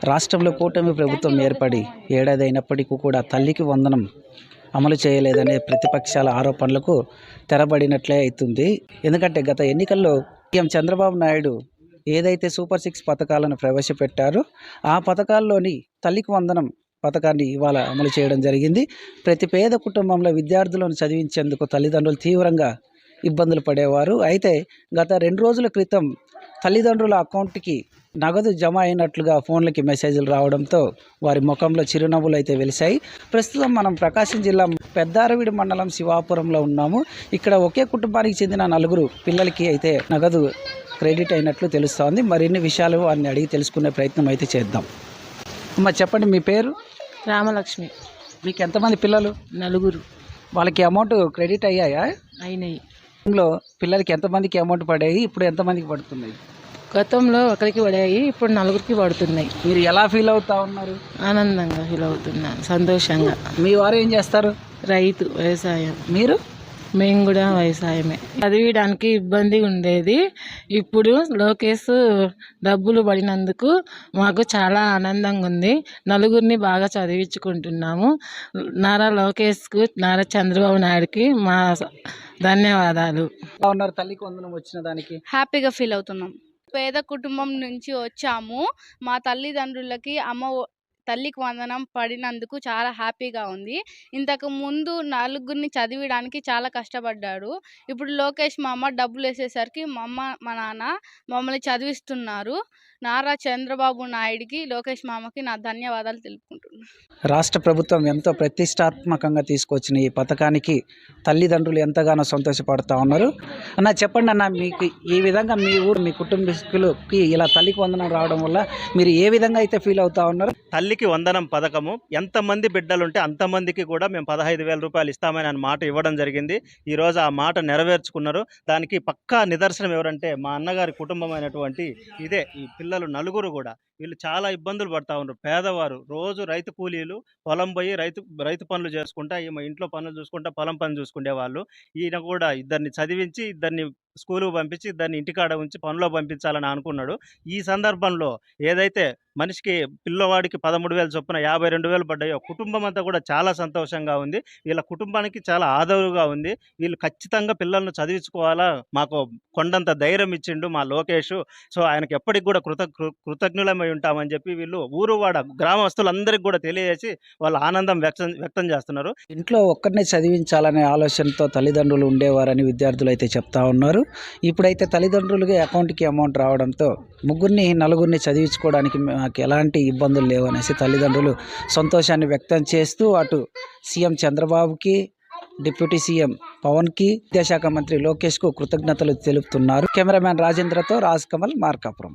రాష్ట్రంలో కూటమి ప్రభుత్వం ఏర్పడి ఏడాది అయినప్పటికీ కూడా తల్లికి వందనం అమలు చేయలేదనే ప్రతిపక్షాల ఆరోపణలకు తెరబడినట్లే అవుతుంది. ఎందుకంటే గత ఎన్నికల్లో సీఎం చంద్రబాబు నాయుడు ఏదైతే సూపర్ 6 పథకాలను ప్రవేశపెట్టారో ఆ పథకాల్లోని తల్లికి వందనం పథకాన్ని ఇవాళ అమలు చేయడం జరిగింది. ప్రతి పేద కుటుంబంలో విద్యార్థులను చదివించేందుకు తల్లిదండ్రులు తీవ్రంగా ఇబ్బందులు పడేవారు. అయితే గత 2 రోజుల క్రితం తల్లిదండ్రుల అకౌంట్కి నగదు జమ అయినట్లుగా ఫోన్లకి మెసేజ్లు రావడంతో వారి ముఖంలో చిరునవ్వులు అయితే వెలిశాయి. ప్రస్తుతం మనం ప్రకాశం జిల్లా పెద్దారవీడు మండలం శివాపురంలో ఉన్నాము. ఇక్కడ ఒకే కుటుంబానికి చెందిన 4 పిల్లలకి అయితే నగదు క్రెడిట్ అయినట్లు తెలుస్తోంది. మరిన్ని విషయాలు వారిని అడిగి తెలుసుకునే ప్రయత్నం అయితే చేద్దాం. అమ్మ చెప్పండి, మీ పేరు? రామలక్ష్మి. మీకు ఎంతమంది పిల్లలు? 4 వాళ్ళకి అమౌంట్ క్రెడిట్ అయ్యాయా? అయినాయి. లో పిల్లలకి ఎంతమందికి అమౌంట్ పడాయి, ఇప్పుడు ఎంతమందికి పడుతున్నాయి? గతంలో ఒకరికి పడాయి, ఇప్పుడు 4కి పడుతున్నాయి. మీరు ఎలా ఫీల్ అవుతా ఉన్నారు? ఆనందంగా ఫీల్ అవుతున్నాను, సంతోషంగా. మీ వారు ఏం చేస్తారు? రైతు, వ్యవసాయం. మీరు? మేము కూడా వ్యవసాయమే. చదివడానికి ఇబ్బంది ఉండేది. ఇప్పుడు లోకేష్ డబ్బులు పడినందుకు మాకు చాలా ఆనందంగా ఉంది. 4ని బాగా చదివించుకుంటున్నాము. నారా లోకేష్కు, నారా చంద్రబాబు నాయుడుకి మా ధన్యవాదాలు. ఎలా ఉన్నారు తల్లికి వందనం వచ్చిన దానికి? హ్యాపీగా ఫీల్ అవుతున్నాం. పేద కుటుంబం నుంచి వచ్చాము. మా తల్లిదండ్రులకి తల్లికి వందనం పడినందుకు చాలా హ్యాపీగా ఉంది. ఇంతకు ముందు 4గురిని చదివడానికి చాలా కష్టపడ్డాడు. ఇప్పుడు లోకేష్ మా అమ్మ డబ్బులు వేసేసరికి మా అమ్మ మా నాన్న మమ్మల్ని చదివిస్తున్నారు. నారా చంద్రబాబు నాయుడికి, లోకేష్ మామకి నా ధన్యవాదాలు తెలుపుకుంటున్నాను. రాష్ట్ర ప్రభుత్వం ఎంతో ప్రతిష్టాత్మకంగా తీసుకొచ్చిన ఈ పథకానికి తల్లిదండ్రులు ఎంతగానో సంతోషపడుతూ ఉన్నారు. అన్న చెప్పండి అన్న, మీకు ఈ విధంగా మీ ఊరు మీ కుటుంబీకులకి ఇలా తల్లికి వందనం రావడం వల్ల మీరు ఏ విధంగా అయితే ఫీల్ అవుతా ఉన్నారు? తల్లికి వందనం పథకము ఎంతమంది బిడ్డలుంటే అంతమందికి కూడా మేము 15,000 రూపాయలు ఇస్తామని మాట ఇవ్వడం జరిగింది. ఈరోజు ఆ మాట నెరవేర్చుకున్నారు. దానికి పక్కా నిదర్శనం ఎవరంటే మా అన్నగారి కుటుంబమైనటువంటి ఇదే. ఈ పిల్లలు 4 కూడా వీళ్ళు చాలా ఇబ్బందులు పడతా ఉన్నారు. పేదవారు, రోజు రైతు కూలీలు, పొలం పోయి రైతు పనులు చేసుకుంటా, ఈమె ఇంట్లో పనులు చూసుకుంటా, పొలం పనులు చూసుకునే వాళ్ళు. ఈయన కూడా ఇద్దరిని చదివించి, ఇద్దరిని స్కూలుకు పంపించి, ఇద్దరిని ఇంటికాడ ఉంచి పనిలో పంపించాలని అనుకున్నాడు. ఈ సందర్భంలో ఏదైతే మనిషికి పిల్లవాడికి 13,000 చొప్పున 52,000 పడ్డాయో కుటుంబం అంతా కూడా చాలా సంతోషంగా ఉంది. వీళ్ళ కుటుంబానికి చాలా ఆదరుగా ఉంది. వీళ్ళు ఖచ్చితంగా పిల్లలను చదివించుకోవాలా, మాకు కొండంత ధైర్యం ఇచ్చిండు మా లోకేష్. సో ఆయనకి ఎప్పటికి కూడా కృతజ్ఞులమై ఉంటామని చెప్పి వీళ్ళు ఊరువాడ గ్రామస్తులందరికీ కూడా తెలియజేసి వాళ్ళ ఆనందం వ్యక్తం చేస్తున్నారు. ఇంట్లో ఒక్కరినే చదివించాలనే ఆలోచనతో తల్లిదండ్రులు ఉండేవారని విద్యార్థులు అయితే చెప్తా ఉన్నారు. ఇప్పుడైతే తల్లిదండ్రులకి అకౌంట్కి అమౌంట్ రావడంతో 4గురిని చదివించుకోవడానికి మాకు ఎలాంటి ఇబ్బందులు లేవనేసి తల్లిదండ్రులు సంతోషాన్ని వ్యక్తం చేస్తూ అటు సీఎం చంద్రబాబుకి, డిప్యూటీ సీఎం పవన్కి, విద్యాశాఖ మంత్రి లోకేష్కు కృతజ్ఞతలు తెలుపుతున్నారు. కెమెరామ్యాన్ రాజేంద్రతో రాజ్ కమల్, మార్కాపురం.